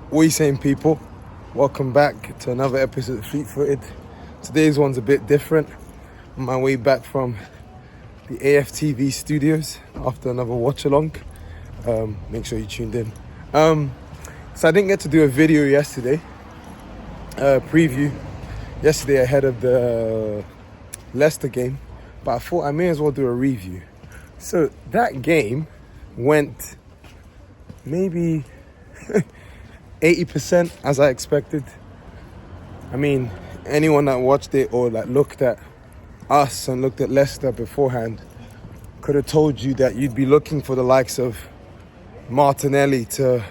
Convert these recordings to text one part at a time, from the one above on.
What are you saying, people? Welcome back to another episode of Fleetfooted. Today's one's a bit different. On my way back from the AFTV studios after another watch along. Make sure you tuned in. So I didn't get to do a video yesterday, preview yesterday ahead of the Leicester game, but I thought I may as well do a review. So that game went maybe 80% as I expected. I mean, anyone that watched it or that looked at us and looked at Leicester beforehand could have told you that you'd be looking for the likes of Martinelli to,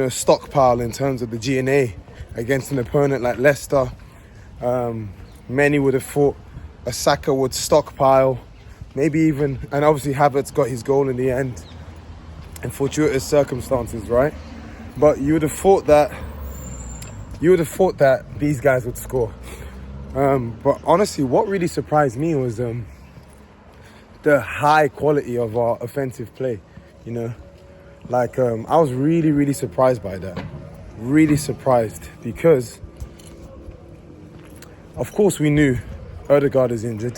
stockpile in terms of the G&A against an opponent like Leicester. Many would have thought a Saka would stockpile, maybe even, and obviously Havertz got his goal in the end in fortuitous circumstances, right? But you would have thought that these guys would score. But honestly, what really surprised me was the high quality of our offensive play. I was really, really surprised by that. Really surprised because, of course, we knew Odegaard is injured.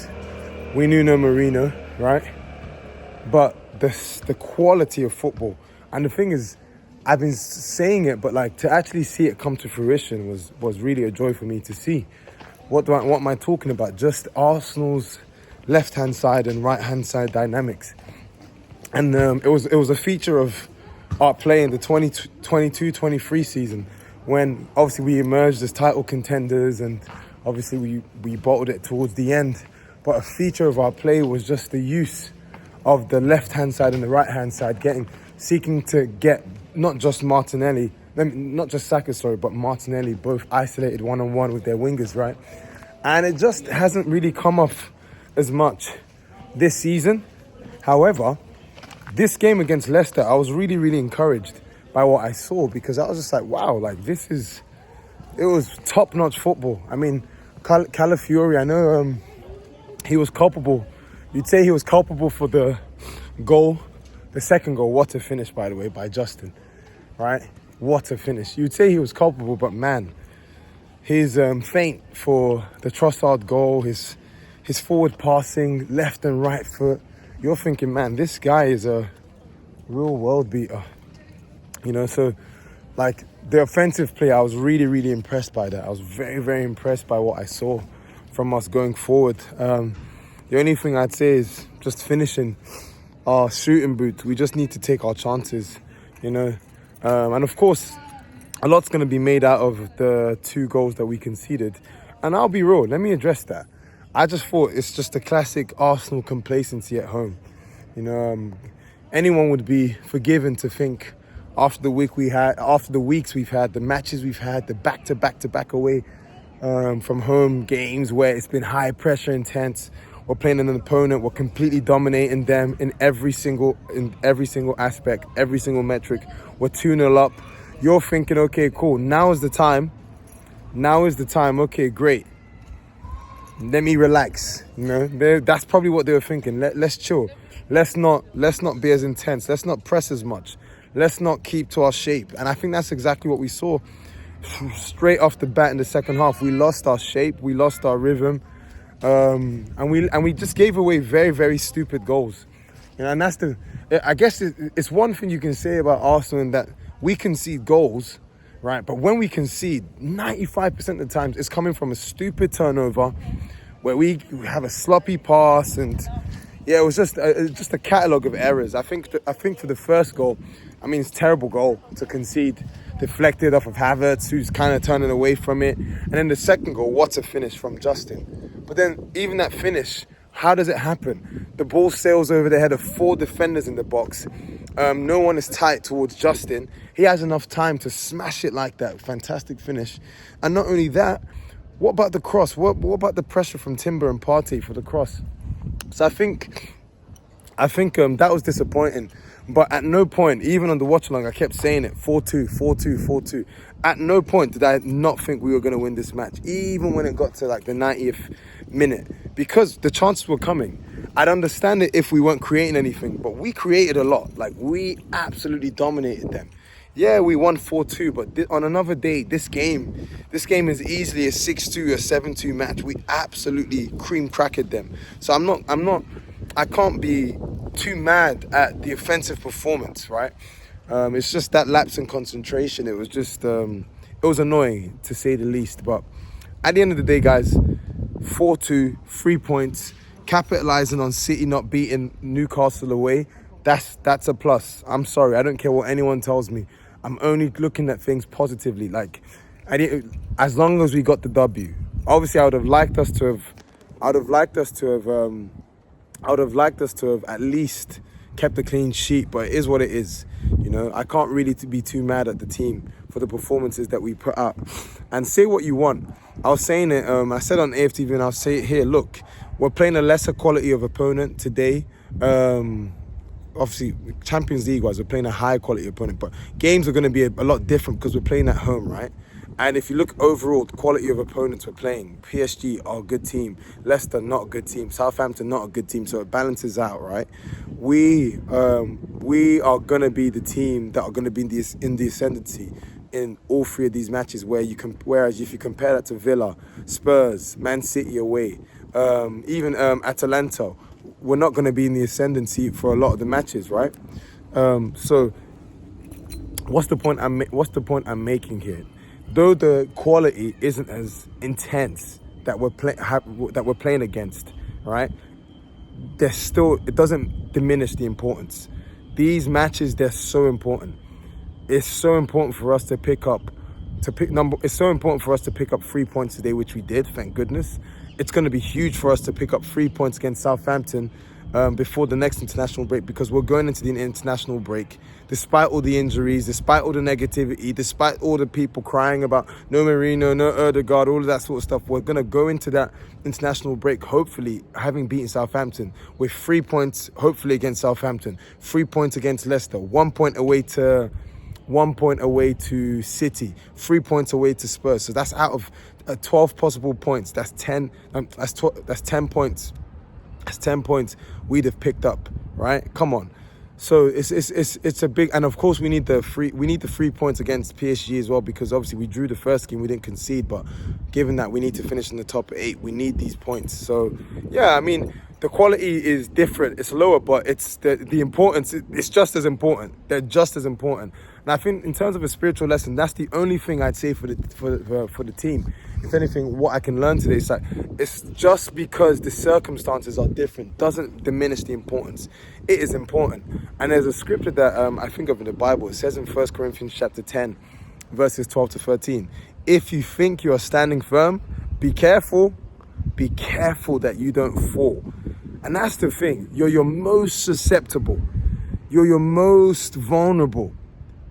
We knew no Marino, right? But the quality of football, and the thing is, I've been saying it, but to actually see it come to fruition was really a joy for me to see. What am I talking about? Just Arsenal's left-hand side and right-hand side dynamics. And it was a feature of our play in the 2022-23 season, when obviously we emerged as title contenders and obviously we bottled it towards the end. But a feature of our play was just the use of the left-hand side and the right-hand side, seeking to get not just Saka, but Martinelli, both isolated one-on-one with their wingers, right? And it just hasn't really come off as much this season. However, this game against Leicester, I was really, really encouraged by what I saw, because I was just like, wow, it was top-notch football. I mean, Calafiori, I know he was culpable. You'd say he was culpable for the goal. The second goal, what a finish, by the way, by Justin, right? What a finish. You'd say he was culpable, but man, his feint for the Trossard goal, his forward passing, left and right foot, you're thinking, man, this guy is a real world beater. So the offensive play, I was really, really impressed by that. I was very, very impressed by what I saw from us going forward. The only thing I'd say is just finishing our shooting boots. We just need to take our chances, and of course a lot's going to be made out of the 2 goals that we conceded. And I'll be real, let me address that. I just thought it's just a classic Arsenal complacency at home. Anyone would be forgiven to think after the weeks we've had, the matches we've had, the back-to-back away from home games where it's been high pressure, intense. We're playing an opponent, we're completely dominating them in every single aspect, every single metric. We're 2-0 up. You're thinking, okay, cool, now is the time, okay, great. Let me relax, That's probably what they were thinking. Let's chill. Let's not be as intense. Let's not press as much. Let's not keep to our shape. And I think that's exactly what we saw. Straight off the bat in the second half, we lost our shape, we lost our rhythm. And we just gave away very, very stupid goals. And I guess it's one thing you can say about Arsenal, in that we concede goals, right? But when we concede, 95% of the times it's coming from a stupid turnover where we have a sloppy pass, and it was just a catalogue of errors. I think for the first goal, it's a terrible goal to concede, deflected off of Havertz, who's kind of turning away from it. And then the second goal, what a finish from Justin. But then even that finish, how does it happen? The ball sails over the head of 4 defenders in the box. No one is tight towards Justin. He has enough time to smash it like that. Fantastic finish. And not only that, what about the cross? What about the pressure from Timber and Partey for the cross? So I think that was disappointing. But at no point, even on the watch along, I kept saying it, 4-2, 4-2, 4-2. At no point did I not think we were going to win this match, even when it got to the 90th minute, because the chances were coming. I'd understand it if we weren't creating anything, but we created a lot. We absolutely dominated them. Yeah, we won 4-2, but on another day, this game is easily a 6-2, a 7-2 match. We absolutely cream crackered them. So I can't be too mad at the offensive performance, right? It's just that lapse in concentration. It was just, it was annoying to say the least. But at the end of the day, guys, 4-2, 3 points, capitalizing on City not beating Newcastle away. That's a plus. I'm sorry, I don't care what anyone tells me. I'm only looking at things positively. Like, as long as we got the W. Obviously, I would have liked us to have at least kept a clean sheet, but it is what it is. You know, I can't really be too mad at the team for the performances that we put out. And say what you want. I was saying it, I said on AFTV and I'll say it here. Look, we're playing a lesser quality of opponent today. Obviously, Champions League-wise, we're playing a high quality opponent, but games are going to be a lot different because we're playing at home, right? And if you look overall, the quality of opponents we're playing, PSG are a good team, Leicester not a good team, Southampton not a good team, so it balances out, right? We are going to be the team that are going to be in the ascendancy in all three of these matches. Whereas if you compare that to Villa, Spurs, Man City away, even Atalanta, we're not going to be in the ascendancy for a lot of the matches, right? So what's the point I'm making here? Though the quality isn't as intense that we're playing against, right? It doesn't diminish the importance. These matches, they're so important. It's so important for us to It's so important for us to pick up 3 points today, which we did, thank goodness. It's going to be huge for us to pick up 3 points against Southampton before the next international break, because we're going into the international break, despite all the injuries, despite all the negativity, despite all the people crying about no Marino, no Ødegaard, all of that sort of stuff. We're going to go into that international break, hopefully, having beaten Southampton with 3 points, hopefully against Southampton, 3 points against Leicester, 1 point away to City, 3 points away to Spurs. So that's out of 12 possible points. That's 10 points. That's 10 points we'd have picked up, right? Come on. So it's a big, and of course we need the 3 points against PSG as well, because obviously we drew the first game, we didn't concede, but given that we need to finish in the top 8, we need these points. So yeah, I mean, the quality is different, it's lower, but it's the importance, it's just as important. They're just as important. And I think in terms of a spiritual lesson, that's the only thing I'd say for the team. If anything, what I can learn today is that it's just because the circumstances are different doesn't diminish the importance. It is important. And there's a scripture that I think of in the Bible. It says in 1 Corinthians chapter 10, verses 12 to 13, if you think you are standing firm, be careful that you don't fall. And that's the thing. You're your most susceptible. You're your most vulnerable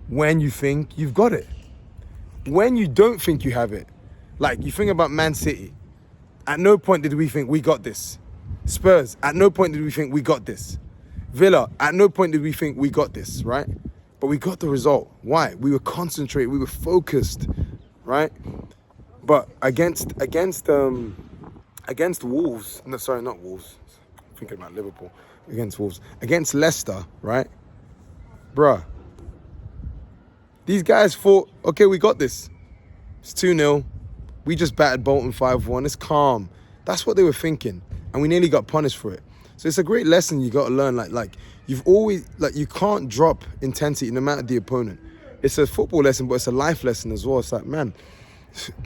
when you think you've got it. When you don't think you have it, like you think about Man City, at no point did we think we got this. Spurs, at no point did we think we got this. Villa, at no point did we think we got this, right? But we got the result. Why? We were concentrated, we were focused, right? But against Wolves, no, sorry, not Wolves. I'm thinking about Liverpool. Against Wolves. Against Leicester, right? Bruh. These guys thought, okay, we got this. It's 2-0. We just battered Bolton 5-1. It's calm. That's what they were thinking. And we nearly got punished for it. So it's a great lesson you got to learn. Like you've always, you can't drop intensity no matter the opponent. It's a football lesson, but it's a life lesson as well. It's like, man,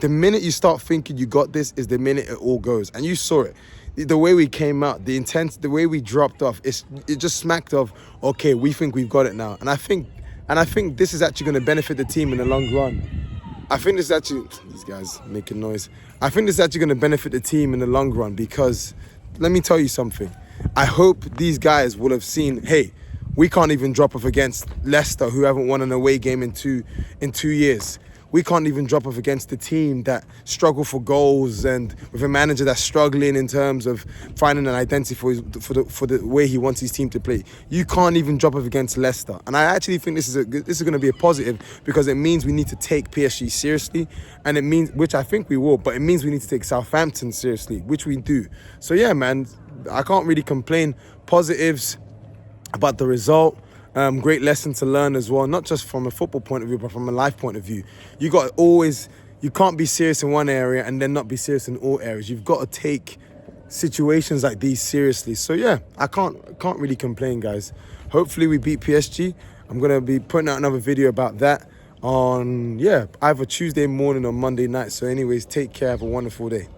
the minute you start thinking you got this is the minute it all goes. And you saw it. The way we came out, the way we dropped off, it just smacked of, okay, we think we've got it now. And I think this is actually going to benefit the team in the long run. These guys making noise. I think this is actually going to benefit the team in the long run, because let me tell you something. I hope these guys will have seen, hey, we can't even drop off against Leicester, who haven't won an away game in two years. We can't even drop off against the team that struggle for goals, and with a manager that's struggling in terms of finding an identity for the way he wants his team to play. You can't even drop off against Leicester. And I actually think this is going to be a positive, because it means we need to take PSG seriously, and it means, which I think we will, but it means we need to take Southampton seriously, which we do. So yeah, man, I can't really complain. Positives about the result. Great lesson to learn as well, not just from a football point of view, but from a life point of view. You can't be serious in one area and then not be serious in all areas. You've got to take situations like these seriously. So yeah, I can't really complain, guys. Hopefully we beat PSG. I'm gonna be putting out another video about that on either Tuesday morning or Monday night. So anyways, take care, have a wonderful day.